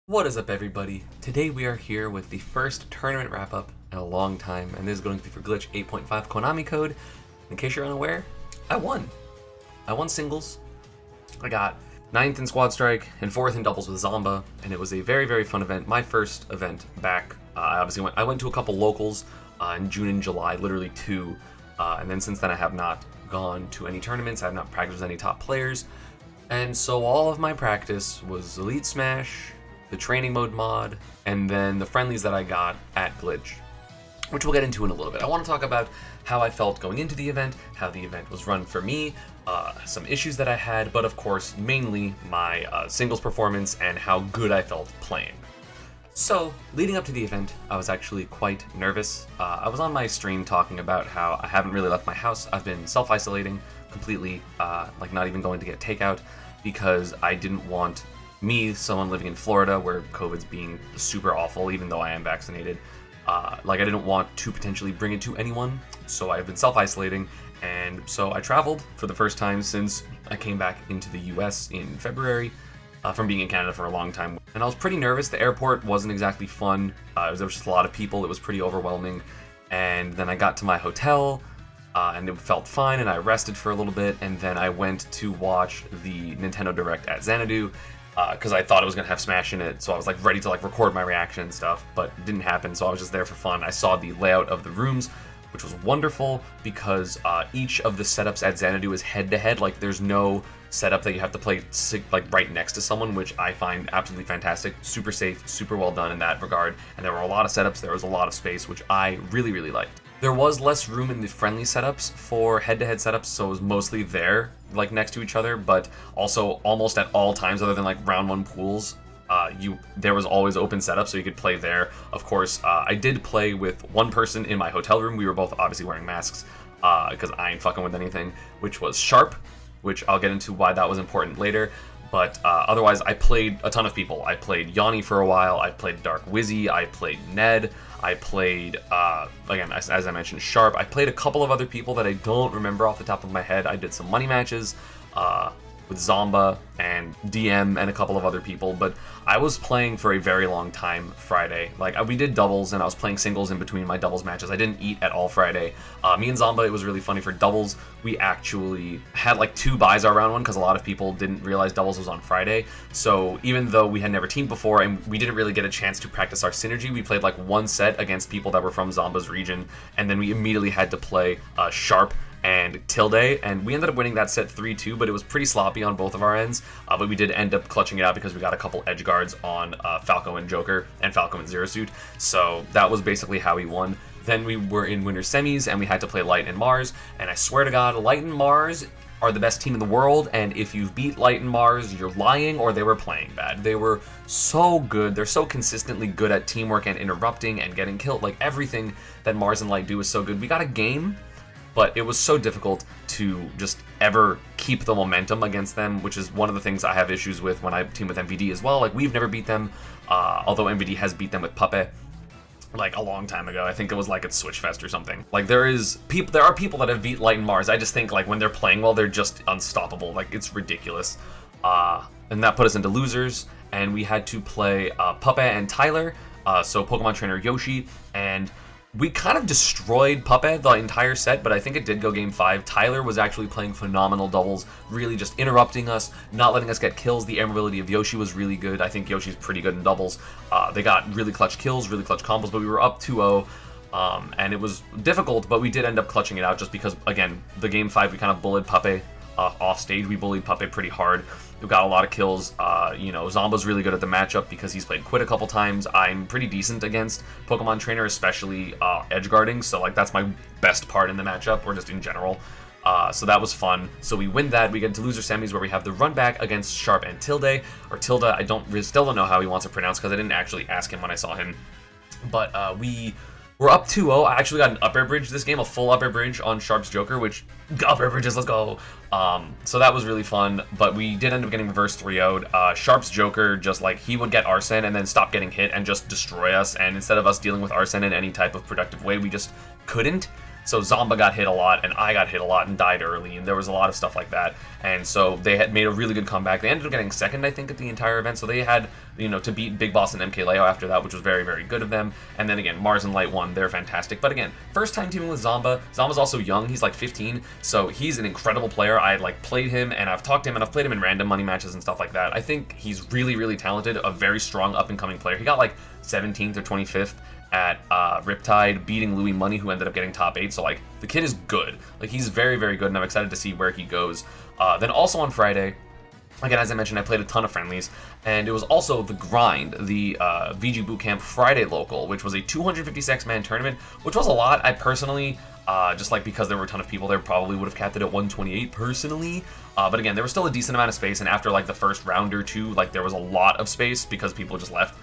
What is up, everybody? Today we are here with the first tournament wrap-up in a long time, and this is going to be for Glitch 8.5 Konami code. In case you're unaware, I won. I won singles. I got 9th in Squad Strike and 4th in doubles with Zomba, and it was a very, very fun event. My first event back. I went to a couple locals in June and July, literally 2, and then since then I have not gone to any tournaments. I have not practiced with any top players, and so all of my practice was Elite Smash, the training mode mod, and then the friendlies that I got at Glitch, which we'll get into in a little bit. I want to talk about how I felt going into the event, how the event was run for me, some issues that I had, but of course, mainly my singles performance and how good I felt playing. So, leading up to the event, I was actually quite nervous. I was on my stream talking about how I haven't really left my house. I've been self-isolating completely, like not even going to get takeout, because I didn't want someone living in Florida where COVID's being super awful, even though I am vaccinated, I didn't want to potentially bring it to anyone, so I've been self-isolating, and so I traveled for the first time since I came back into the US in February, from being in Canada for a long time, and I was pretty nervous. The airport wasn't exactly fun. There was just a lot of people. It was pretty overwhelming, and then I got to my hotel, and it felt fine, and I rested for a little bit, and then I went to watch the Nintendo Direct at Xanadu, because I thought it was going to have Smash in it, so I was ready to record my reaction and stuff, but it didn't happen, so I was just there for fun. I saw the layout of the rooms, which was wonderful, because each of the setups at Xanadu is head-to-head. There's no setup that you have to play right next to someone, which I find absolutely fantastic. Super safe, super well done in that regard, and there were a lot of setups, there was a lot of space, which I really, really liked. There was less room in the friendly setups for head-to-head setups, so it was mostly there, next to each other, but also almost at all times, other than round 1 pools, there was always open setup, so you could play there. Of course, I did play with one person in my hotel room. We were both obviously wearing masks, because I ain't fucking with anything, which was Sharp, which I'll get into why that was important later. But otherwise, I played a ton of people. I played Yanni for a while, I played Dark Wizzy, I played Ned, I played, again, as I mentioned, Sharp. I played a couple of other people that I don't remember off the top of my head. I did some money matches with Zomba and DM and a couple of other people, but I was playing for a very long time Friday. We did doubles, and I was playing singles in between my doubles matches. I didn't eat at all Friday. Me and Zomba, it was really funny for doubles. We actually had 2 buys our round 1, because a lot of people didn't realize doubles was on Friday. So even though we had never teamed before and we didn't really get a chance to practice our synergy, we played 1 set against people that were from Zomba's region, and then we immediately had to play Sharp and Tilde, and we ended up winning that set 3-2, but it was pretty sloppy on both of our ends, but we did end up clutching it out because we got a couple edge guards on Falco and Joker, and Falco and Zero Suit, so that was basically how we won. Then we were in winter semis, and we had to play Light and Mars, and I swear to God, Light and Mars are the best team in the world, and if you've beat Light and Mars, you're lying or they were playing bad. They were so good. They're so consistently good at teamwork and interrupting and getting killed. Everything that Mars and Light do is so good. We got a game, but it was so difficult to just ever keep the momentum against them, which is one of the things I have issues with when I team with MVD as well. We've never beat them, although MVD has beat them with Puppet, a long time ago. I think it was at Switchfest or something. There are people that have beat Light and Mars. I just think when they're playing well, they're just unstoppable. It's ridiculous. And that put us into losers, and we had to play Puppet and Tyler, so Pokemon trainer Yoshi, and we kind of destroyed Puppet the entire set, but I think it did go game 5. Tyler was actually playing phenomenal doubles, really just interrupting us, not letting us get kills. The air mobility of Yoshi was really good. I think Yoshi's pretty good in doubles. They got really clutch kills, really clutch combos, but we were up 2-0, and it was difficult, but we did end up clutching it out just because, again, the game 5, we kind of bullied Puppet off stage. We bullied Puppet pretty hard. We got a lot of kills. Zomba's really good at the matchup because he's played Quit a couple times. I'm pretty decent against Pokemon Trainer, especially edge guarding, so that's my best part in the matchup, or just in general. So that was fun. So we win that. We get into loser semis where we have the run back against Sharp and Tilde, or Tilda. Still don't know how he wants it pronounced because I didn't actually ask him when I saw him. But we're up 2-0. I actually got an up air bridge this game, a full up air bridge on Sharp's Joker, which, up air bridges, let's go. So that was really fun, but we did end up getting reverse 3-0'd. Sharp's Joker, he would get Arsene and then stop getting hit and just destroy us, and instead of us dealing with Arsene in any type of productive way, we just couldn't. So Zomba got hit a lot, and I got hit a lot and died early, and there was a lot of stuff like that. And so they had made a really good comeback. They ended up getting second, I think, at the entire event. So they had, to beat Big Boss and MK Leo after that, which was very, very good of them. And then again, Mars and Light won. They're fantastic. But again, first time teaming with Zomba. Zomba's also young. He's like 15, so he's an incredible player. I like played him, and I've talked to him, and I've played him in random money matches and stuff like that. I think he's really, really talented, a very strong up-and-coming player. He got like 17th or 25th at Riptide, beating Louis Money, who ended up getting top 8. So like the kid is good. Like he's very, very good, and I'm excited to see where he goes. Then also on Friday, again, as I mentioned, I played a ton of friendlies, and it was also the Grind, the VG Bootcamp Friday local, which was a 256-man tournament, which was a lot. I personally, just like because there were a ton of people there, probably would have capped it at 128 personally. But again, there was still a decent amount of space, and after like the first round or two, like there was a lot of space because people just left.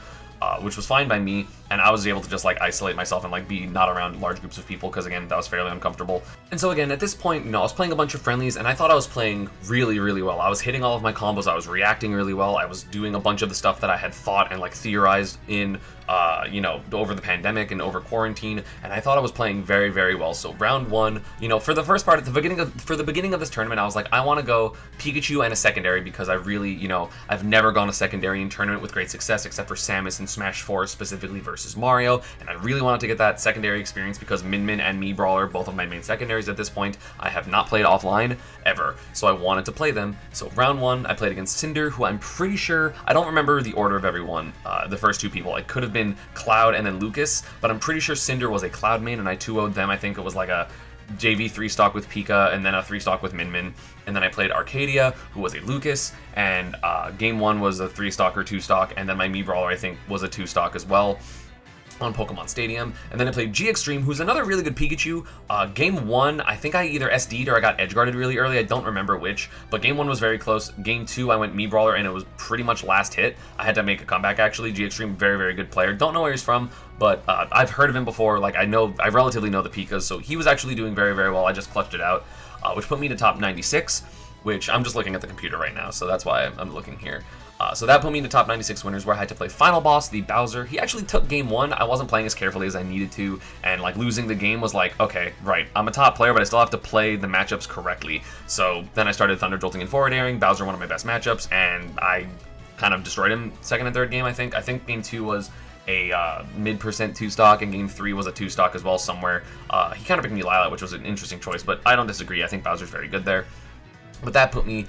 Which was fine by me, and I was able to just like isolate myself and like be not around large groups of people because again that was fairly uncomfortable. And so again at this point, I was playing a bunch of friendlies, and I thought I was playing really, really well. I was hitting all of my combos, I was reacting really well, I was doing a bunch of the stuff that I had thought and like theorized in over the pandemic and over quarantine, and I thought I was playing very, very well. So round one, for the first part at the beginning of this tournament, I was like, I want to go Pikachu and a secondary because I really, I've never gone a secondary in tournament with great success except for Samus and Smash 4 specifically versus Mario, and I really wanted to get that secondary experience because Min Min and Mii Brawler, both of my main secondaries at this point, I have not played offline ever, so I wanted to play them. So round one, I played against Cinder, who I'm pretty sure, I don't remember the order of everyone, the first two people. It could have been Cloud and then Lucas, but I'm pretty sure Cinder was a Cloud main, and I 2-0'd them. I think it was like a JV 3-stock with Pika, and then a 3-stock with Min Min. And then I played Arcadia, who was a Lucas, and game one was a 3-stock or 2-stock, and then my Mii Brawler, I think, was a 2-stock as well on Pokemon Stadium. And then I played G Extreme, who's another really good Pikachu. Game one, I think I either SD'd or I got edge guarded really early. I don't remember which, but game one was very close. Game two, I went Mii Brawler, and it was pretty much last hit. I had to make a comeback, actually. G Extreme, very, very good player. Don't know where he's from, but I've heard of him before. Like, I relatively know the Pikas, so he was actually doing very, very well. I just clutched it out, which put me to top 96, which I'm just looking at the computer right now, so that's why I'm looking here. So that put me in the top 96 winners, where I had to play Final Boss, the Bowser. He actually took game one. I wasn't playing as carefully as I needed to, and like losing the game was like, okay, right, I'm a top player, but I still have to play the matchups correctly. So then I started Thunder Jolting and Forward Airing. Bowser, one of my best matchups, and I kind of destroyed him second and third game, I think. I think game two was a mid-percent 2-stock, and game 3 was a 2-stock as well somewhere. He kind of picked me Lilat, which was an interesting choice, but I don't disagree. I think Bowser's very good there. But that put me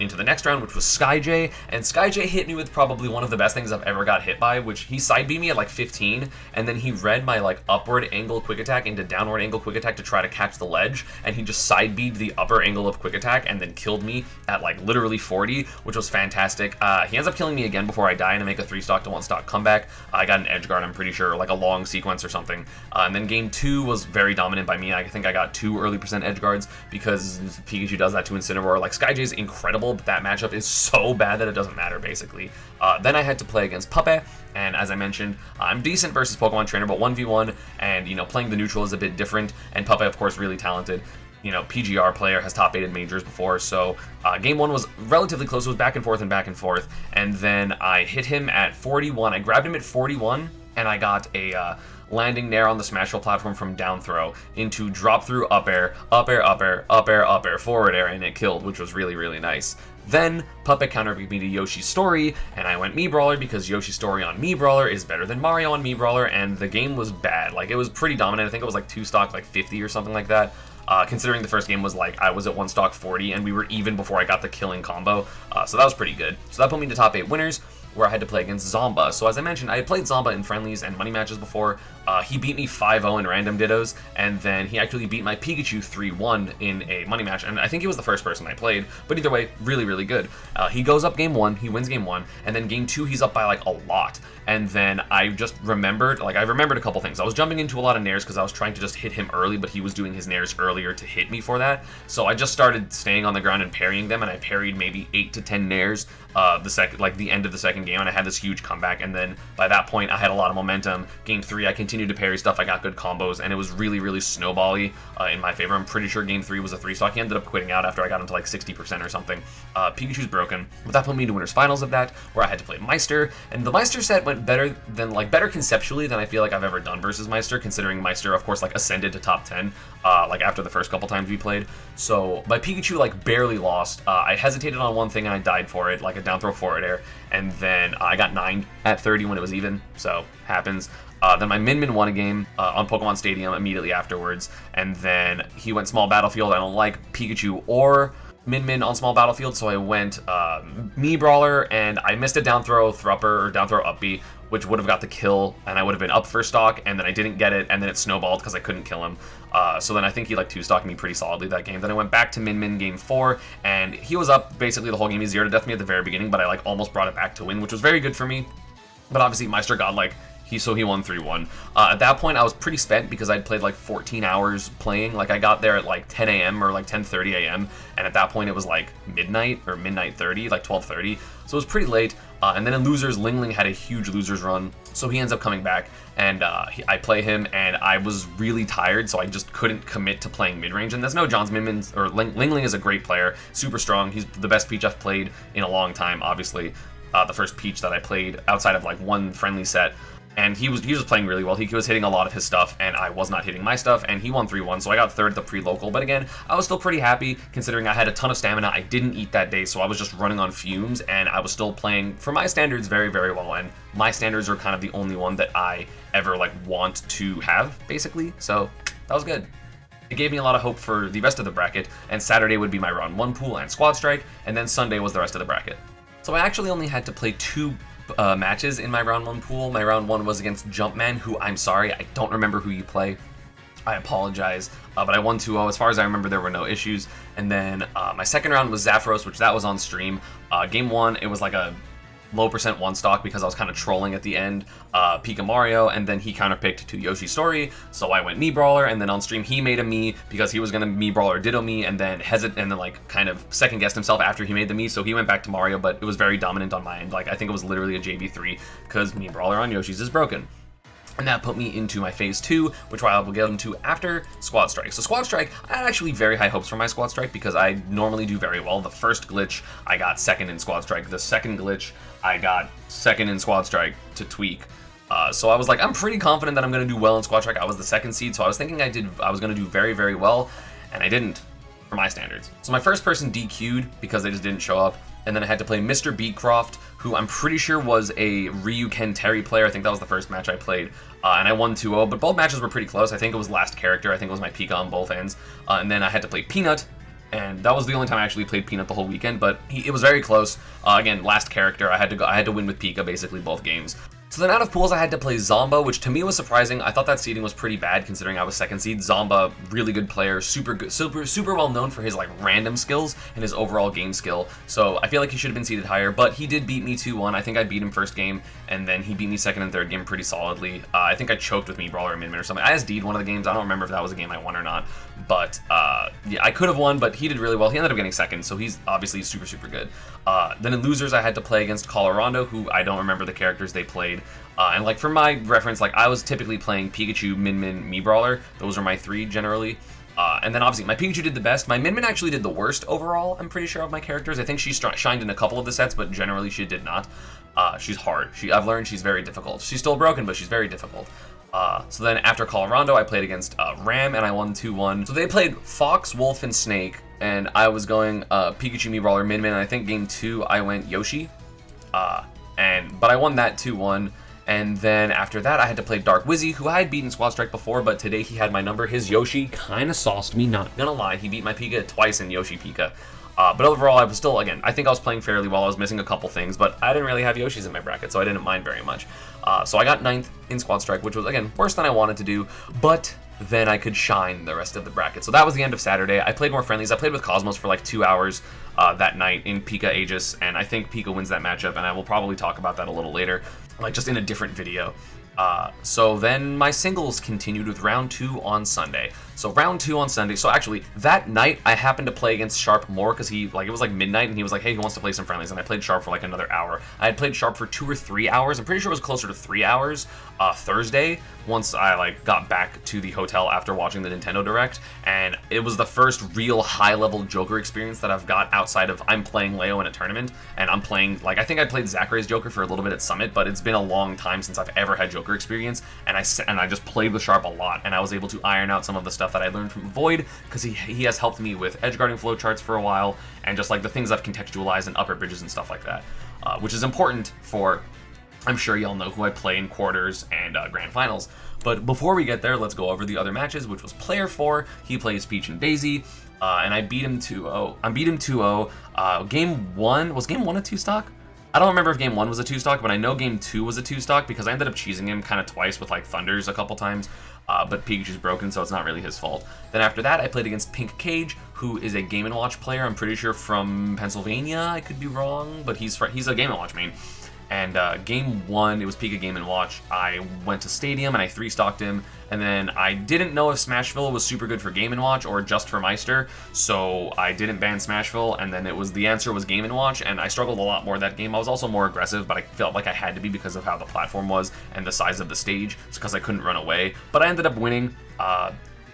into the next round, which was SkyJ, and SkyJ hit me with probably one of the best things I've ever got hit by, which he side beat me at like 15, and then he read my like upward angle quick attack into downward angle quick attack to try to catch the ledge, and he just side beat the upper angle of quick attack and then killed me at like literally 40, which was fantastic. He ends up killing me again before I die and I make a 3-stock to 1-stock comeback. I got an edge guard, I'm pretty sure, like a long sequence or something. And then game 2 was very dominant by me. I think I got 2 early percent edge guards because Pikachu does that to Incineroar. Like, SkyJ is incredible, but that matchup is so bad that it doesn't matter, basically. Then I had to play against Puppet, and as I mentioned, I'm decent versus Pokemon Trainer, but 1v1, and, playing the neutral is a bit different, and Puppet, of course, really talented. PGR player, has top 8 in majors before, so game 1 was relatively close. It was back and forth, and then I hit him at 41. I grabbed him at 41, and I got a landing nair on the Smashville platform from down throw into drop through up air, forward air, and it killed, which was really, really nice. Then Puppet counterpicked me to Yoshi's Story, and I went Mii Brawler because Yoshi's Story on Mii Brawler is better than Mario on Mii Brawler, and the game was bad. Like, it was pretty dominant. I think it was like 2-stock, like 50 or something like that. Considering the first game was like, I was at 1-stock 40, and we were even before I got the killing combo, so that was pretty good. So that put me to top 8 winners, where I had to play against Zomba. So as I mentioned, I had played Zomba in friendlies and money matches before. He beat me 5-0 in random dittos, and then he actually beat my Pikachu 3-1 in a money match, and I think he was the first person I played, but either way, really, really good. He goes up game 1, he wins game 1, and then game 2 he's up by like a lot, and then I just remembered, a couple things. I was jumping into a lot of nairs because I was trying to just hit him early, but he was doing his nairs earlier to hit me for that, so I just started staying on the ground and parrying them, and I parried maybe 8 to 10 nairs the end of the second second game, and I had this huge comeback, and then by that point, I had a lot of momentum. Game 3, I continued to parry stuff, I got good combos, and it was really, really snowbally in my favor. I'm pretty sure Game 3 was a 3-stock. He ended up quitting out after I got into like 60% or something. Pikachu's broken, but that put me to winners finals of that, where I had to play Meister, and the Meister set went better conceptually than I feel like I've ever done versus Meister, considering Meister, of course, like ascended to top 10, like after the first couple times we played. So my Pikachu like barely lost. I hesitated on one thing and I died for it, like a down throw forward air, and then I got 9 at 30 when it was even, so happens. Then my Min won a game on Pokemon Stadium immediately afterwards, and then he went small battlefield. I don't like Pikachu or Min on small battlefield, so I went Me Brawler, and I missed a down throw Thrupper or down throw up B, which would have got the kill, and I would have been up for stock, and then I didn't get it, and then it snowballed because I couldn't kill him. So then I think he like 2-stocked me pretty solidly that game. Then I went back to Min game 4, and he was up basically the whole game. He 0-to-death me at the very beginning, but I like almost brought it back to win, which was very good for me. But obviously Meister got like, he won 3-1. At that point, I was pretty spent because I'd played like 14 hours playing. Like I got there at like 10 a.m. or like 10:30 a.m. And at that point, it was like midnight or midnight 30, like 12:30. So it was pretty late. And then in losers, Ling had a huge losers run. So he ends up coming back, and I play him, and I was really tired, so I just couldn't commit to playing mid-range. And that's no John's Min or Ling is a great player, super strong. He's the best Peach I've played in a long time, obviously. The first Peach that I played outside of like one friendly set. And he was playing really well. He was hitting a lot of his stuff, and I was not hitting my stuff, and he won 3-1, so I got third at the pre-local. But again, I was still pretty happy, considering I had a ton of stamina. I didn't eat that day, so I was just running on fumes, and I was still playing, for my standards, very, very well. And my standards are kind of the only one that I ever, like, want to have, basically. So that was good. It gave me a lot of hope for the rest of the bracket, and Saturday would be my round 1 pool and squad strike, and then Sunday was the rest of the bracket. So I actually only had to play 2 matches in my round 1 pool. My round 1 was against Jumpman, who I'm sorry, I don't remember who you play. I apologize, but I won 2-0. As far as I remember, there were no issues. And then my second round was Zaffros, which that was on stream. Game 1, it was like a low percent 1-stock because I was kind of trolling at the end. Pika Mario, and then he counterpicked to Yoshi Story, so I went Me Brawler, and then on stream he made a Me because he was gonna Me Brawler Ditto Me, and then like kind of second guessed himself after he made the Me, so he went back to Mario, but it was very dominant on my end. Like I think it was literally a JV3 because Me Brawler on Yoshi's is broken. And that put me into my phase 2, which I will get into after Squad Strike. So Squad Strike, I had actually very high hopes for my Squad Strike because I normally do very well. The first glitch, I got second in Squad Strike. The second glitch, I got second in Squad Strike to tweak. So I was like, I'm pretty confident that I'm going to do well in Squad Strike. I was the second seed, so I was thinking I was going to do very, very well, and I didn't, for my standards. So my first person DQ'd because they just didn't show up. And then I had to play Mr. Beatcroft, who I'm pretty sure was a Ryu Ken Terry player. I think that was the first match I played. And I won 2-0, but both matches were pretty close. I think it was last character. I think it was my Pika on both ends. And then I had to play Peanut, and that was the only time I actually played Peanut the whole weekend, but it was very close. Again, last character. I had to win with Pika basically both games. So then out of pools, I had to play Zomba, which to me was surprising. I thought that seeding was pretty bad considering I was second seed. Zomba, really good player, super good, super well known for his like random skills and his overall game skill. So I feel like he should have been seeded higher, but he did beat me 2-1. I think I beat him first game, and then he beat me second and third game pretty solidly. I think I choked with Me Brawler or Min or something. I SD'd one of the games. I don't remember if that was a game I won or not, but yeah, I could have won, but he did really well. He ended up getting second, so he's obviously super good. Then in losers, I had to play against Colorado, who I don't remember the characters they played. And like for my reference, like I was typically playing Pikachu, Min, Me Brawler. Those are my 3 generally. And then obviously my Pikachu did the best. My Min actually did the worst overall, I'm pretty sure, of my characters. I think she shined in a couple of the sets, but generally she did not. She's hard. I've learned she's very difficult. She's still broken, but she's very difficult. So then after Colorado, I played against Ram, and I won 2-1. So they played Fox, Wolf, and Snake, and I was going Pikachu, Me Brawler, Min, and I think game 2 I went Yoshi. But I won that 2-1. And then after that, I had to play Dark Wizzy, who I had beaten Squad Strike before, but today he had my number. His Yoshi kind of sauced me, not gonna lie. He beat my Pika twice in Yoshi Pika. But overall, I was still, again, I think I was playing fairly well. I was missing a couple things, but I didn't really have Yoshis in my bracket, so I didn't mind very much. So I got 9th in Squad Strike, which was, again, worse than I wanted to do, but then I could shine the rest of the bracket. So that was the end of Saturday. I played more friendlies. I played with Cosmos for like 2 hours that night in Pika Aegis, and I think Pika wins that matchup, and I will probably talk about that a little later, like just in a different video. So then my singles continued with round 2 on Sunday. So round 2 on Sunday. So actually, that night I happened to play against Sharp more because it was like midnight and he was like, hey, he wants to play some friendlies. And I played Sharp for like another hour. I had played Sharp for 2 or 3 hours. I'm pretty sure it was closer to 3 hours Thursday once I like got back to the hotel after watching the Nintendo Direct. And it was the first real high-level Joker experience that I've got outside of I'm playing Leo in a tournament. And I'm playing, like, I think I played Zachary's Joker for a little bit at Summit, but it's been a long time since I've ever had Joker experience. And I just played with Sharp a lot, and I was able to iron out some of the stuff that I learned from Void, because he has helped me with edgeguarding flowcharts for a while, and just like the things I've contextualized and upper bridges and stuff like that, which is important for, I'm sure y'all know who I play in quarters and grand finals. But before we get there, let's go over the other matches, which was player 4. He plays Peach and Daisy, and I beat him 2-0. I beat him 2-0. Game 1, was game 1 a 2-stock? I don't remember if game 1 was a 2-stock, but I know game 2 was a 2-stock because I ended up cheesing him kind of twice with like Thunders a couple times, but Pikachu's broken, so it's not really his fault. Then after that, I played against Pink Cage, who is a Game & Watch player. I'm pretty sure from Pennsylvania. I could be wrong, but he's a Game & Watch main. And game 1, it was Pika Game & Watch. I went to Stadium and I 3-stocked him, and then I didn't know if Smashville was super good for Game & Watch or just for Meister, so I didn't ban Smashville, and then the answer was Game & Watch, and I struggled a lot more that game. I was also more aggressive, but I felt like I had to be because of how the platform was and the size of the stage, because I couldn't run away. But I ended up winning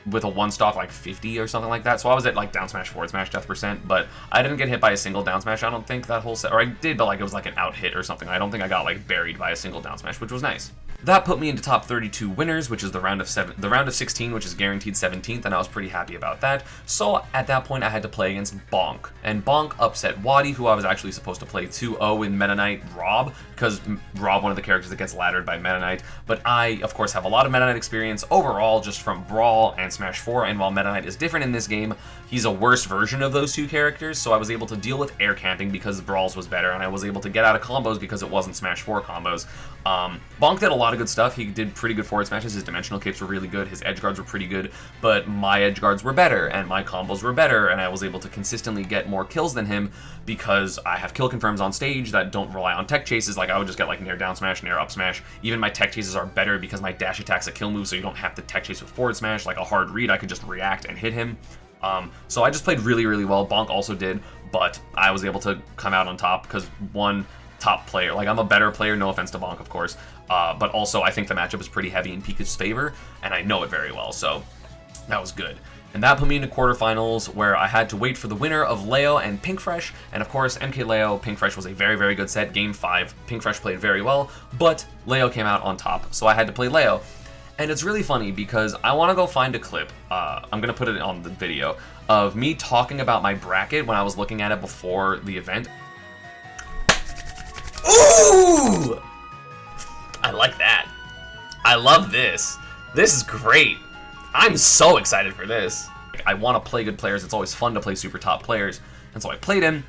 with a 1-stock like 50 or something like that. So I was at like down smash, forward smash, death percent, but I didn't get hit by a single down smash, I don't think, that whole set. Or I did, but like it was like an out hit or something. I don't think I got like buried by a single down smash, which was nice. That put me into top 32 winners, which is the round of 16, which is guaranteed 17th, and I was pretty happy about that. So at that point, I had to play against Bonk, and Bonk upset Wadi, who I was actually supposed to play 2-0 in Meta Knight Rob, because Rob, one of the characters that gets laddered by Meta Knight, but I, of course, have a lot of Meta Knight experience overall just from Brawl and Smash 4, and while Meta Knight is different in this game, he's a worse version of those two characters, so I was able to deal with air camping because Brawl's was better, and I was able to get out of combos because it wasn't Smash 4 combos. Bonk did a lot of good stuff. He did pretty good forward smashes. His dimensional capes were really good. His edge guards were pretty good, but my edge guards were better, and my combos were better, and I was able to consistently get more kills than him because I have kill confirms on stage that don't rely on tech chases. Like I would just get like nair down smash, nair up smash. Even my tech chases are better because my dash attack's a kill move, so you don't have to tech chase with forward smash. Like a hard read, I could just react and hit him. So I just played really, really well. Bonk also did, but I was able to come out on top because one, top player. Like, I'm a better player, no offense to Bonk, of course, but also I think the matchup is pretty heavy in Pikachu's favor, and I know it very well, so that was good. And that put me into quarterfinals, where I had to wait for the winner of Leo and Pinkfresh, and of course, MK Leo, Pinkfresh was a very, very good set. Game 5, Pinkfresh played very well, but Leo came out on top, so I had to play Leo. And it's really funny because I want to go find a clip, I'm going to put it on the video, of me talking about my bracket when I was looking at it before the event. Ooh! I like that. I love this. This is great. I'm so excited for this. I want to play good players. It's always fun to play super top players. And so I played him,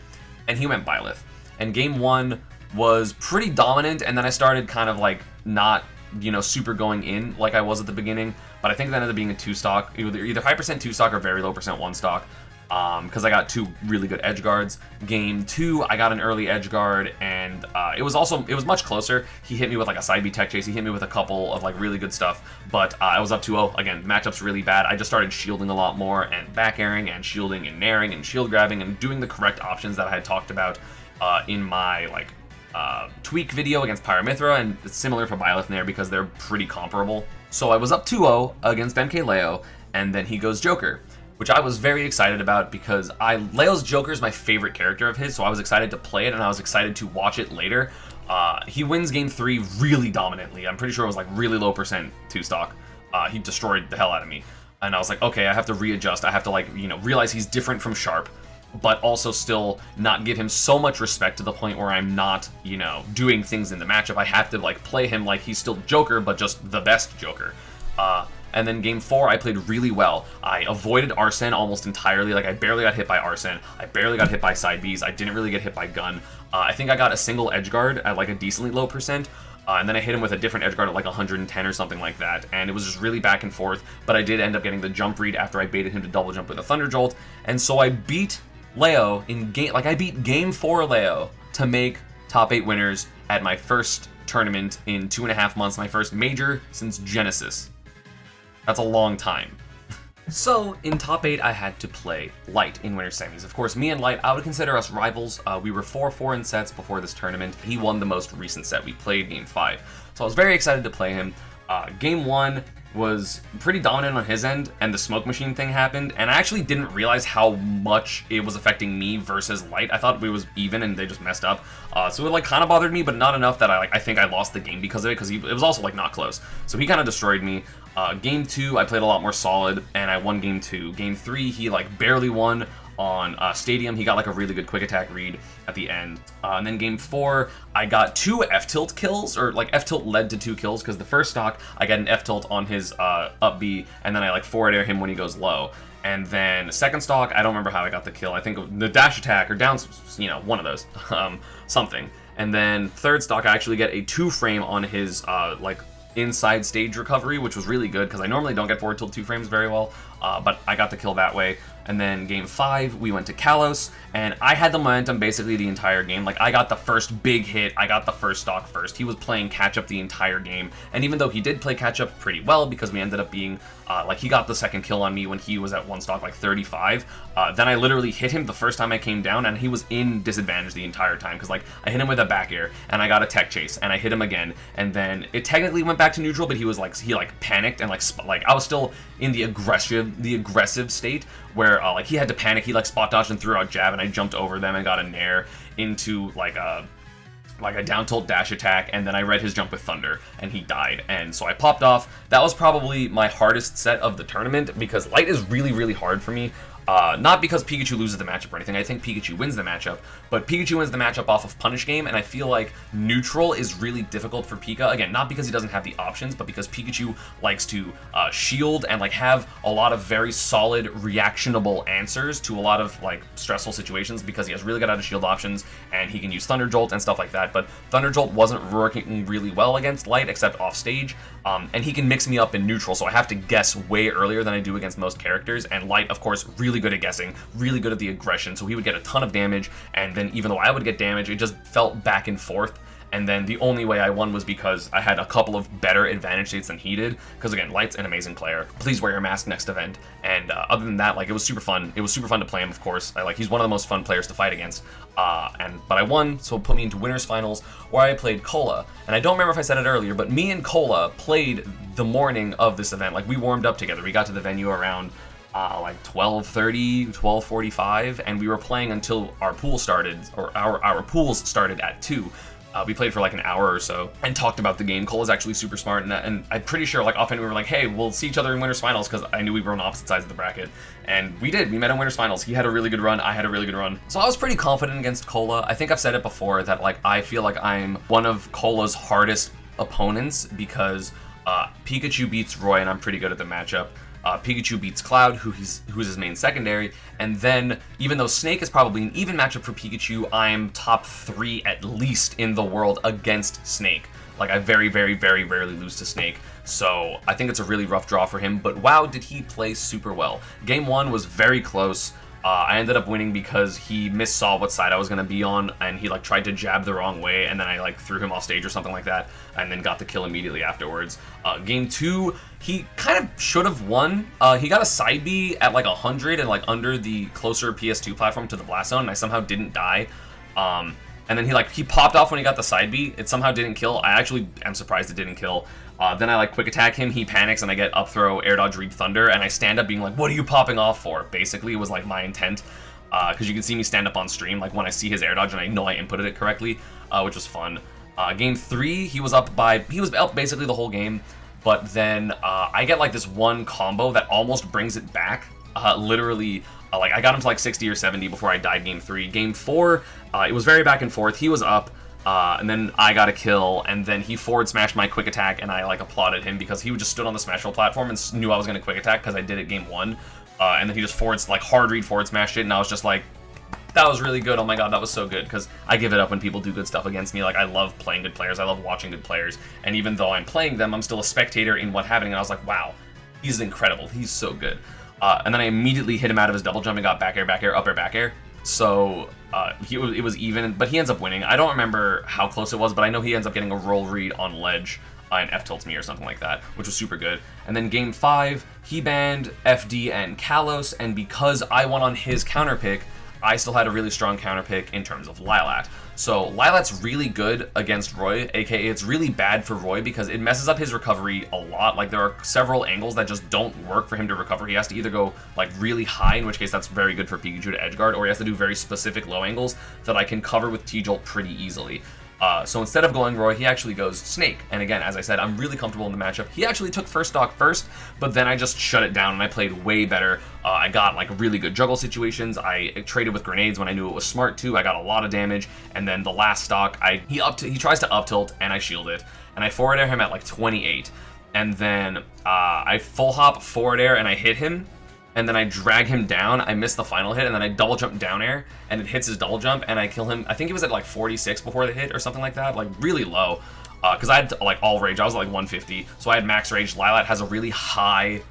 and he went Byleth. And game 1 was pretty dominant, and then I started kind of like not, you know, super going in like I was at the beginning. But I think that ended up being a 2-stock, either high percent 2-stock or very low percent 1-stock. Because I got 2 really good edge guards. Game 2, I got an early edge guard, and it was much closer. He hit me with like a side B tech chase. He hit me with a couple of like really good stuff, but I was up 2-0. Again, matchup's really bad. I just started shielding a lot more, and back airing, and shielding, and nairing, and shield grabbing, and doing the correct options that I had talked about in my like tweak video against Pyramithra, and it's similar for Byleth Nair because they're pretty comparable. So I was up 2-0 against MK Leo, and then he goes Joker, which I was very excited about because Leo's Joker is my favorite character of his, so I was excited to play it, and I was excited to watch it later. He wins game 3 really dominantly. I'm pretty sure it was like really low percent 2-stock. He destroyed the hell out of me. And I was like, okay, I have to readjust. I have to, like, you know, realize he's different from Sharp, but also still not give him so much respect to the point where I'm not, you know, doing things in the matchup. I have to, like, play him like he's still Joker, but just the best Joker. And then game 4, I played really well. I avoided Arsene almost entirely. Like, I barely got hit by Arsene. I barely got hit by side Bs. I didn't really get hit by Gun. I think I got a single edge guard at like a decently low percent. And then I hit him with a different edge guard at like 110 or something like that. And it was just really back and forth. But I did end up getting the jump read after I baited him to double jump with a Thunder Jolt. And so I beat Leo in game, like I beat game 4 Leo to make top 8 winners at my first tournament in 2.5 months, my first major since Genesis. That's a long time. So, in top 8, I had to play Light in winter semis. Of course, me and Light, I would consider us rivals. We were 4-4 in sets before this tournament. He won the most recent set. We played Game 5. So I was very excited to play him. Game 1 was pretty dominant on his end, and the smoke machine thing happened, and I actually didn't realize how much it was affecting me versus Light. I thought we was even, and they just messed up. So it, like, kind of bothered me, but not enough that I think I lost the game because of it, because it was also, like, not close. So he kind of destroyed me. Game 2, I played a lot more solid, and I won Game 2. Game 3, he, like, barely won on Stadium. He got, like, a really good quick attack read at the end. And then Game 4, I got 2 F-tilt kills, or, like, F-tilt led to 2 kills, because the first stock, I got an F-tilt on his up B, and then I, like, forward air him when he goes low. And then second stock, I don't remember how I got the kill. I think the dash attack, or down, you know, one of those, something. And then third stock, I actually get a 2-frame on his, like, inside stage recovery, which was really good because I normally don't get forward tilt 2 frames very well, but I got the kill that way. And then Game 5, we went to Kalos, and I had the momentum basically the entire game. Like, I got the first big hit, I got the first stock first. He was playing catch-up the entire game, and even though he did play catch-up pretty well, because we ended up being, like, he got the second kill on me when he was at 1 stock, like, 35, then I literally hit him the first time I came down, and he was in disadvantage the entire time, because, like, I hit him with a back air, and I got a tech chase, and I hit him again, and then it technically went back to neutral, but he was, like, he panicked, and, like, I was still in the aggressive state, where, like, he had to panic, he, like, spot dodged and threw out jab, and I jumped over them and got a nair into, like a down tilt dash attack, and then I read his jump with Thunder, and he died, and so I popped off. That was probably my hardest set of the tournament, because Light is really, really hard for me. Not because Pikachu loses the matchup or anything, I think Pikachu wins the matchup, but Pikachu wins the matchup off of Punish Game, and I feel like neutral is really difficult for Pika. Again, not because he doesn't have the options, but because Pikachu likes to shield and, like, have a lot of very solid, reactionable answers to a lot of, like, stressful situations, because he has really good out of shield options, and he can use Thunder Jolt and stuff like that, but Thunder Jolt wasn't working really well against Light, except off stage, and he can mix me up in neutral, so I have to guess way earlier than I do against most characters, and Light, of course, really good at guessing, really good at the aggression, so he would get a ton of damage, and then even though I would get damage, it just felt back and forth, and then the only way I won was because I had a couple of better advantage states than he did, because again, Light's an amazing player. Please wear your mask next event, and other than that, like, it was super fun. It was super fun to play him, of course. He's one of the most fun players to fight against, but I won, so it put me into winners finals, where I played Cola, and I don't remember if I said it earlier, but me and Cola played the morning of this event. Like, we warmed up together. We got to the venue around like 12:30, 12:45, and we were playing until our pool started, or our pools started at 2. We played for like an hour or so and talked about the game. Cole is actually super smart, and I'm pretty sure, like, often we were like, hey, we'll see each other in winners finals, because I knew we were on opposite sides of the bracket, and we did. We met in winners finals. He had a really good run, I had a really good run, so I was pretty confident against Cola. I think I've said it before that, like, I feel like I'm one of Cola's hardest opponents, because Pikachu beats Roy, and I'm pretty good at the matchup. Pikachu beats Cloud, who's his main secondary, and then, even though Snake is probably an even matchup for Pikachu, I'm top 3 at least in the world against Snake. Like, I very, very, very rarely lose to Snake, so I think it's a really rough draw for him, but wow, did he play super well. Game 1 was very close. I ended up winning because he missaw what side I was going to be on, and he, like, tried to jab the wrong way, and then I, like, threw him off stage or something like that, and then got the kill immediately afterwards. Game 2, he kind of should have won. He got a side B at, like, 100 and, like, under the closer PS2 platform to the blast zone, and I somehow didn't die. And then he popped off when he got the side B. It somehow didn't kill. I actually am surprised it didn't kill. Then I, like, quick attack him, he panics, and I get up throw, air dodge, read thunder, and I stand up being like, what are you popping off for? Basically, was, like, my intent. Because you can see me stand up on stream, like, when I see his air dodge and I know I inputted it correctly, which was fun. Game 3, he was up basically the whole game, but then I get, like, this one combo that almost brings it back. Literally, like, I got him to, like, 60 or 70 before I died Game 3. Game 4, it was very back and forth. He was up, and then I got a kill, and then he forward smashed my quick attack, and I, like, applauded him because he just stood on the smash roll platform and knew I was going to quick attack because I did it Game 1. And then he just hard read forward smashed it, and I was just like, that was really good. Oh my god, that was so good, because I give it up when people do good stuff against me. Like, I love playing good players, I love watching good players, and even though I'm playing them, I'm still a spectator in what's happening, and I was like, wow, he's incredible, he's so good. And then I immediately hit him out of his double jump and got back air, up air, back air. So it was even, but he ends up winning. I don't remember how close it was, but I know he ends up getting a roll read on ledge and F-tilts me or something like that, which was super good. And then game 5, he banned FD and Kalos, and because I won on his counter pick, I still had a really strong counter pick in terms of Lylat. So Lylat's really good against Roy, aka it's really bad for Roy because it messes up his recovery a lot. Like there are several angles that just don't work for him to recover. He has to either go like really high, in which case that's very good for Pikachu to edgeguard, or he has to do very specific low angles that I can cover with T-Jolt pretty easily. So instead of going Roy, he actually goes Snake. And again, as I said, I'm really comfortable in the matchup. He actually took first stock first, but then I just shut it down and I played way better. I got like really good juggle situations. I traded with grenades when I knew it was smart too. I got a lot of damage. And then the last stock, he tries to up tilt and I shield it. And I forward air him at like 28. And then I full hop forward air and I hit him. And then I drag him down, I miss the final hit, and then I double jump down air, and it hits his double jump, and I kill him. I think he was at like 46 before the hit or something like that, like really low, because I had like all rage. I was at like 150, so I had max rage. Lylat has a really high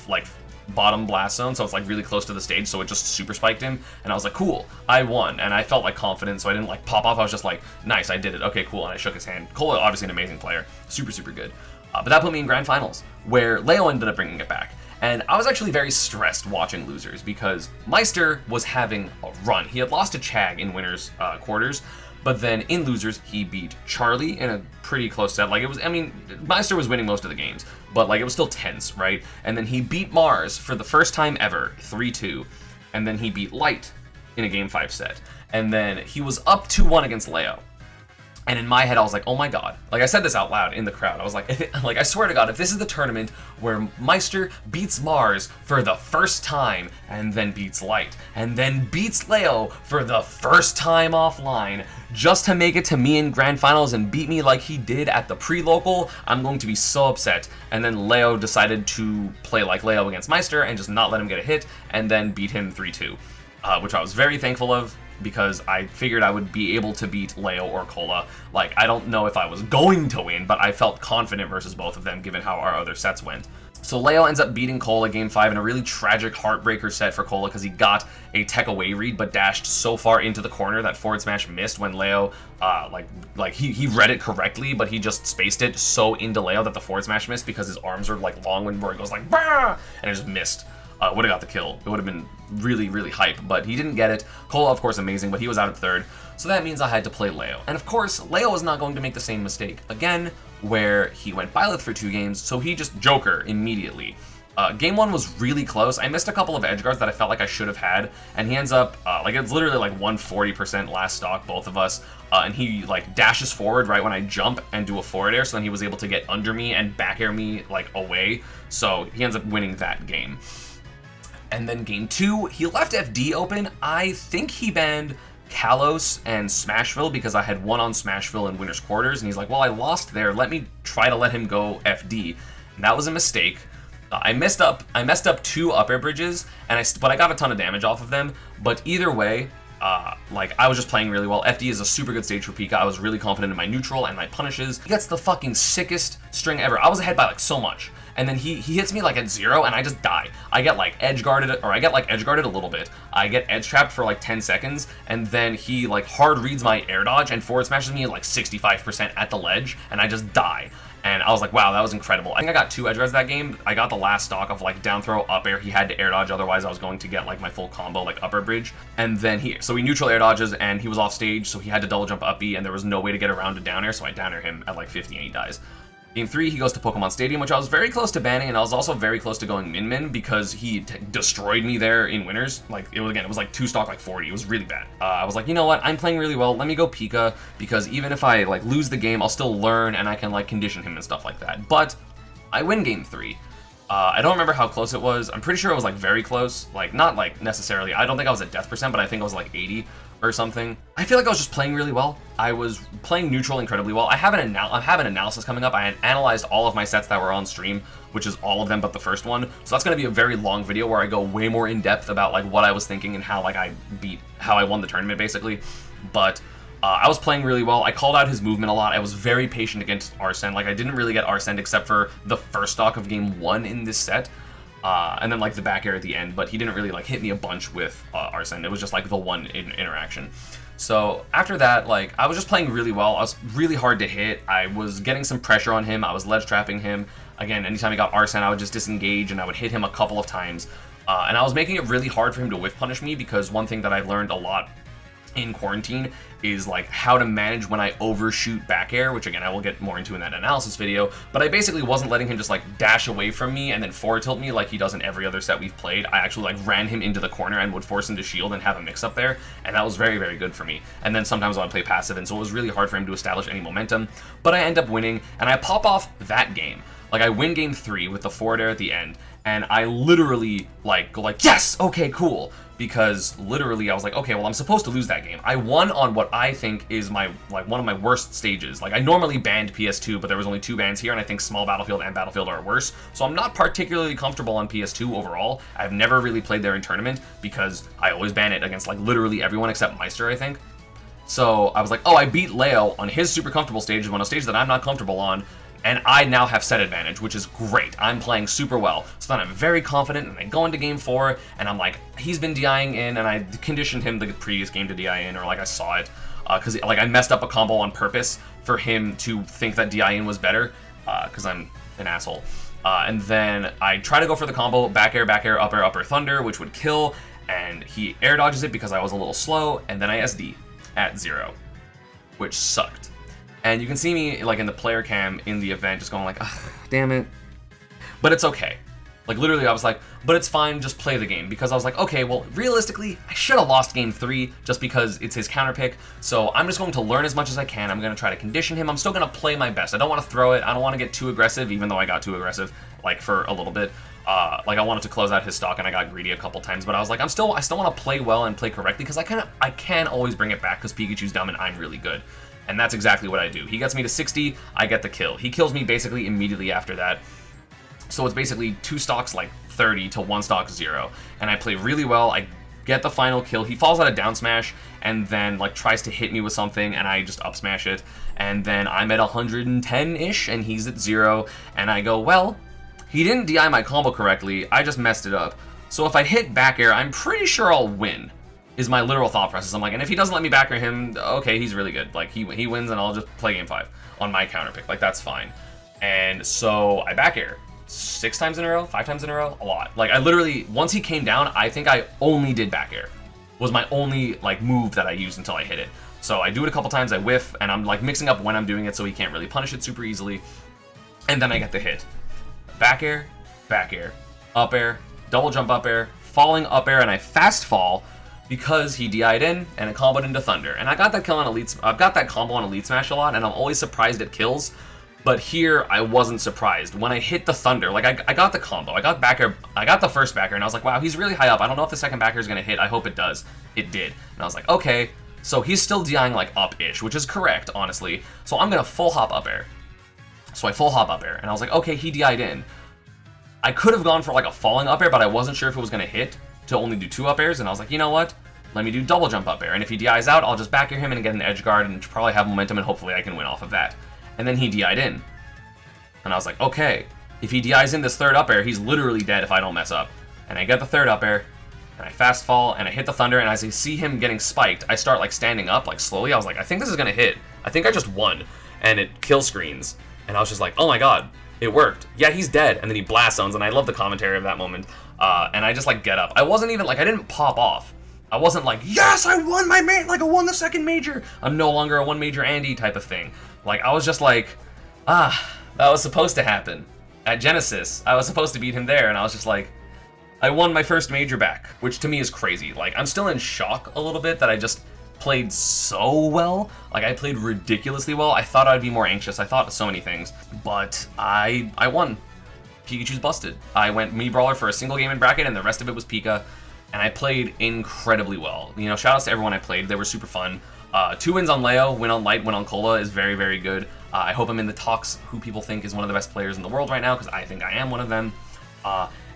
like bottom blast zone, so it's like really close to the stage, so it just super spiked him, and I was like, cool, I won, and I felt like confident, so I didn't like pop off. I was just like, nice, I did it, okay, cool, and I shook his hand. Cola, obviously an amazing player, super good, but that put me in grand finals, where Leo ended up bringing it back. And I was actually very stressed watching losers because Meister was having a run. He had lost to Chag in winners quarters, but then in losers he beat Charlie in a pretty close set. Like it was, I mean, Meister was winning most of the games, but like it was still tense, right? And then he beat Mars for the first time ever, 3-2, and then he beat Light in a game 5 set, and then he was up 2-1 against Leo. And in my head, I was like, oh my god. Like, I said this out loud in the crowd. I was like, I swear to god, if this is the tournament where Meister beats Mars for the first time, and then beats Light, and then beats Leo for the first time offline, just to make it to me in grand finals and beat me like he did at the pre-local, I'm going to be so upset. And then Leo decided to play like Leo against Meister and just not let him get a hit, and then beat him 3-2, which I was very thankful of, because I figured I would be able to beat Leo or Cola. Like, I don't know if I was going to win, but I felt confident versus both of them given how our other sets went. So Leo ends up beating Cola game 5 in a really tragic heartbreaker set for Cola because he got a tech away read but dashed so far into the corner that forward smash missed when Leo, he read it correctly, but he just spaced it so into Leo that the forward smash missed because his arms are like long where it goes like bah! And it just missed. Would have got the kill. It would have been really hype, but he didn't get it. Cola, of course, amazing, but he was out at third, so that means I had to play Leo. And of course, Leo was not going to make the same mistake again, where he went Byleth for 2 games, so he just Joker immediately. Game 1 was really close. I missed a couple of edge guards that I felt like I should have had, and he ends up, it's literally like 140% last stock, both of us, and he like dashes forward right when I jump and do a forward air, so then he was able to get under me and back air me like away, so he ends up winning that game. And then game 2, he left FD open. I think he banned Kalos and Smashville because I had won on Smashville in winners quarters, and he's like, well, I lost there, let me try to let him go FD. And that was a mistake. I messed up 2 up air bridges, but I got a ton of damage off of them. But either way, I was just playing really well. FD is a super good stage for Pika. I was really confident in my neutral and my punishes. He gets the fucking sickest string ever. I was ahead by like so much. And then he hits me like at 0 and I just die. I get like edge guarded a little bit. I get edge trapped for like 10 seconds, and then he like hard reads my air dodge and forward smashes me like 65% at the ledge, and I just die. And I was like, wow, that was incredible. I think I got 2 edge guards that game. I got the last stock of like down throw, up air. He had to air dodge, otherwise I was going to get like my full combo, like upper bridge. And then so he neutral air dodges and he was off stage, so he had to double jump up B, and there was no way to get around to down air, so I down air him at like 50 and he dies. Game 3, he goes to Pokemon Stadium, which I was very close to banning, and I was also very close to going Min-Min because he destroyed me there in winners. Like, it was like 2 stock, like 40. It was really bad. I was like, you know what? I'm playing really well. Let me go Pika, because even if I, like, lose the game, I'll still learn, and I can, like, condition him and stuff like that. But I win game 3. I don't remember how close it was. I'm pretty sure it was, like, very close. Like, not, like, necessarily. I don't think I was at death percent, but I think I was, like, 80 or something. I feel like I was just playing really well. I was playing neutral incredibly well. I have an analysis coming up. I had analyzed all of my sets that were on stream, which is all of them but the first one. So that's going to be a very long video where I go way more in depth about like what I was thinking and how like how I won the tournament basically. But I was playing really well. I called out his movement a lot. I was very patient against Arsene. Like I didn't really get Arsene except for the first stock of game 1 in this set. and then like the back air at the end, but he didn't really like hit me a bunch with Arsene. It was just like the one interaction. So after that, like, I was just playing really well. I was really hard to hit. I was getting some pressure on him. I was ledge trapping him. Again, anytime he got Arsene, I would just disengage and I would hit him a couple of times. And I was making it really hard for him to whiff punish me, because one thing that I've learned a lot in quarantine is like how to manage when I overshoot back air, which again I will get more into in that analysis video. But I basically wasn't letting him just like dash away from me and then forward tilt me like he does in every other set we've played. I actually like ran him into the corner and would force him to shield and have a mix up there, and that was very, very good for me. And then sometimes I would play passive, and so it was really hard for him to establish any momentum, but I end up winning, and I pop off that game. Like, I win game 3 with the forward air at the end, and I literally like go like, yes, okay, cool. Because literally I was like, okay, well, I'm supposed to lose that game. I won on what I think is my like one of my worst stages. Like, I normally banned PS2, but there was only 2 bans here, and I think Small Battlefield and Battlefield are worse. So I'm not particularly comfortable on PS2 overall. I've never really played there in tournament because I always ban it against like literally everyone except Meister, I think. So I was like, oh, I beat Leo on his super comfortable stage, on a stage that I'm not comfortable on, and I now have set advantage, which is great. I'm playing super well. So then I'm very confident, and I go into game 4, and I'm like, he's been DIing in, and I conditioned him the previous game to DI in, or like I saw it, because like I messed up a combo on purpose for him to think that DI in was better, because I'm an asshole. And then I try to go for the combo, back air, up air, thunder, which would kill, and he air dodges it because I was a little slow, and then I SD at 0, which sucked. And you can see me, like, in the player cam in the event, just going like, ah, damn it. But it's okay. Like, literally, I was like, but it's fine, just play the game. Because I was like, okay, well, realistically, I should have lost game 3 just because it's his counter pick. So I'm just going to learn as much as I can. I'm going to try to condition him. I'm still going to play my best. I don't want to throw it. I don't want to get too aggressive, even though I got too aggressive, like, for a little bit. Like, I wanted to close out his stock, and I got greedy a couple times. But I was like, I still want to play well and play correctly, because I can always bring it back, because Pikachu's dumb and I'm really good. And that's exactly what I do. He gets me to 60, I get the kill. He kills me basically immediately after that. So it's basically 2 stocks like 30 to 1 stock 0. And I play really well. I get the final kill. He falls out of down smash and then like tries to hit me with something, and I just up smash it. And then I'm at 110-ish and he's at 0. And I go, well, he didn't DI my combo correctly. I just messed it up. So if I hit back air, I'm pretty sure I'll win. Is my literal thought process. I'm like, and if he doesn't let me back air him, okay, he's really good. Like, he wins, and I'll just play game 5 on my counter pick. Like, that's fine. And so I back air 6 times in a row, 5 times in a row, a lot. Like, I literally, once he came down, I think I only did back air. Was my only, like, move that I used until I hit it. So I do it a couple times, I whiff, and I'm, like, mixing up when I'm doing it so he can't really punish it super easily. And then I get the hit. Back air, up air, double jump up air, falling up air, and I fast fall, because he DI'd in and it comboed into Thunder. And I got that kill on Elite. I've got that combo on Elite Smash a lot, and I'm always surprised at kills. But here I wasn't surprised when I hit the Thunder. Like, I got the combo. I got back air. I got the first backer, and I was like, wow, he's really high up. I don't know if the second backer is gonna hit. I hope it does. It did. And I was like, okay, so he's still DIing like up-ish, which is correct, honestly. So I'm gonna full hop up air. So I full hop up air, and I was like, okay, he DI'd in. I could have gone for like a falling up air, but I wasn't sure if it was gonna hit to only do 2 up airs, and I was like, you know what? Let me do double jump up air, and if he DIs out, I'll just back air him and get an edge guard and probably have momentum, and hopefully I can win off of that. And then he DI'd in. And I was like, okay, if he DIs in this 3rd up air, he's literally dead if I don't mess up. And I get the 3rd up air, and I fast fall, and I hit the Thunder, and as I see him getting spiked, I start like standing up, like slowly. I was like, I think this is gonna hit. I think I just won. And it kill screens. And I was just like, oh my god, it worked. Yeah, he's dead. And then he blast zones, and I love the commentary of that moment. And I just like get up. I wasn't even like, I didn't pop off. I wasn't like, yes, I won my like I won the 2nd major. I'm no longer a 1 major Andy type of thing. Like, I was just like, that was supposed to happen. At Genesis, I was supposed to beat him there, and I was just like, I won my 1st major back, which to me is crazy. Like, I'm still in shock a little bit that I just played so well. Like, I played ridiculously well. I thought I'd be more anxious. I thought so many things, but I won. Pikachu's busted. I went mini brawler for a single game in bracket, and the rest of it was Pika. And I played incredibly well. You know, shout outs to everyone I played. They were super fun. 2 wins on Leo, win on Light, win on Cola is very, very good. I hope I'm in the talks who people think is one of the best players in the world right now, because I think I am one of them.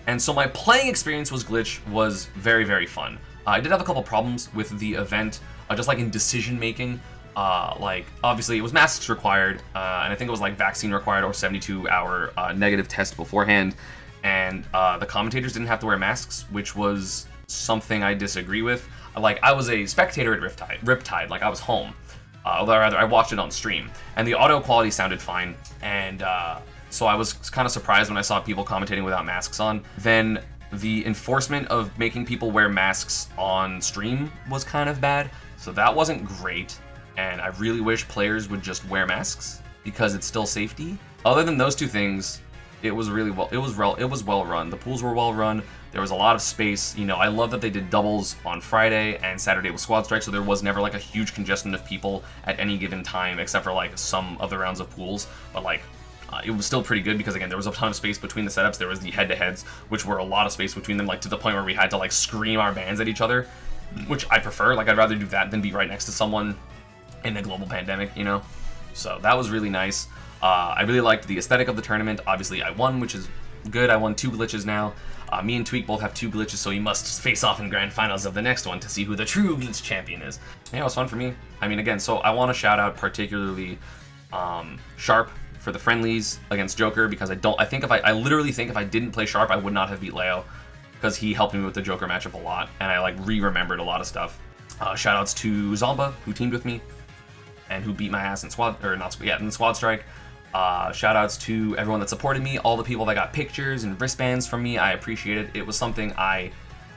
And so my playing experience was very, very fun. I did have a couple problems with the event, just like in decision making. Like, obviously it was masks required, and I think it was like vaccine required or 72-hour negative test beforehand. and the commentators didn't have to wear masks, which was something I disagree with. Like, I was a spectator at Riptide, like I was home. Although rather, I watched it on stream, and the audio quality sounded fine, and so I was kind of surprised when I saw people commentating without masks on. Then the enforcement of making people wear masks on stream was kind of bad, so that wasn't great, and I really wish players would just wear masks because it's still safety. Other than those two things, it was really well. It was well run. The pools were well run. There was a lot of space. You know, I love that they did doubles on Friday and Saturday with squad strike, so there was never like a huge congestion of people at any given time, except for like some of the rounds of pools. But like, it was still pretty good because again, there was a ton of space between the setups. There was the head-to-heads, which were a lot of space between them, like to the point where we had to like scream our bans at each other, which I prefer. Like, I'd rather do that than be right next to someone in a global pandemic, you know? So that was really nice. I really liked the aesthetic of the tournament. Obviously, I won, which is good. I won 2 glitches now. Me and Tweak both have 2 glitches, so we must face off in grand finals of the next one to see who the true glitch champion is. Yeah, it was fun for me. I mean, again, so I want to shout out particularly Sharp for the friendlies against Joker, because I literally think if I didn't play Sharp, I would not have beat Leo, because he helped me with the Joker matchup a lot, and I like re-remembered a lot of stuff. Shoutouts to Zomba, who teamed with me and who beat my ass in in squad strike. Shoutouts to everyone that supported me, all the people that got pictures and wristbands from me. I appreciate it. It was something I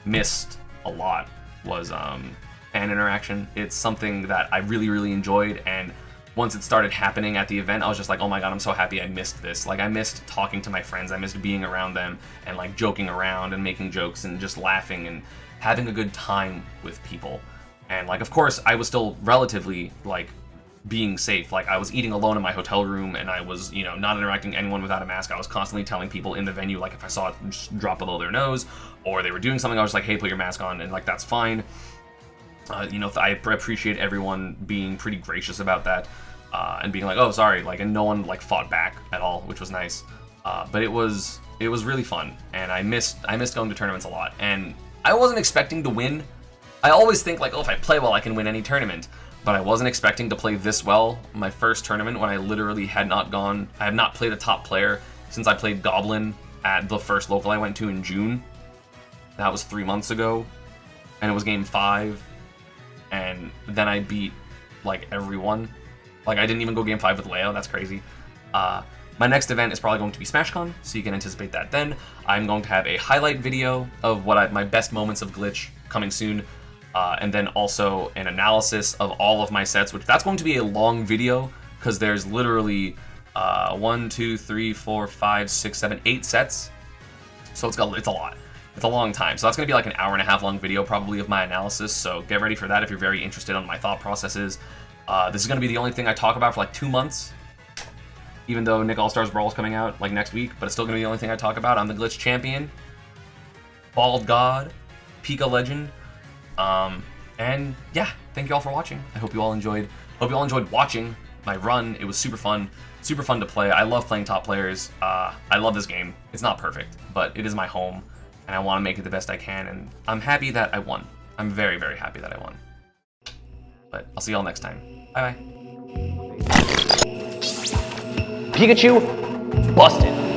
missed a lot, was fan interaction. It's something that I really, really enjoyed, and once it started happening at the event, I was just like, oh my god, I'm so happy I missed this. Like, I missed talking to my friends, I missed being around them and like joking around and making jokes and just laughing and having a good time with people. And like, of course, I was still relatively like being safe. Like, I was eating alone in my hotel room, and I was, you know, not interacting with anyone without a mask. I was constantly telling people in the venue, like, if I saw it just drop below their nose or they were doing something, I was like, hey, put your mask on, and like, that's fine. You know, I appreciate everyone being pretty gracious about that, and being like, oh, sorry, like, and no one like fought back at all, which was nice. But it was really fun, and I missed going to tournaments a lot, and I wasn't expecting to win. I always think like, oh, if I play well, I can win any tournament. But I wasn't expecting to play this well my first tournament, when I literally had not played a top player since I played Goblin at the first local I went to in June. That was 3 months ago, and it was game 5, and then I beat like everyone. Like, I didn't even go game 5 with Leo. That's crazy. My next event is probably going to be SmashCon, so you can anticipate that then. I'm going to have a highlight video of my best moments of Glitch coming soon. And then also an analysis of all of my sets, which that's going to be a long video, because there's literally 1, 2, 3, 4, 5, 6, 7, 8 sets. So it's a lot. It's a long time. So that's going to be like an hour-and-a-half long video probably of my analysis. So get ready for that if you're very interested on my thought processes. This is going to be the only thing I talk about for like 2 months, even though Nick All-Stars Brawl is coming out like next week, but it's still going to be the only thing I talk about. I'm the Glitch Champion, Bald God, Pika Legend. And yeah, thank you all for watching. I hope you all enjoyed watching my run. It was super fun to play. I love playing top players. I love this game. It's not perfect, but it is my home, and I want to make it the best I can, and I'm happy that I won. I'm very, very happy that I won. But I'll see y'all next time. Bye-bye. Pikachu busted.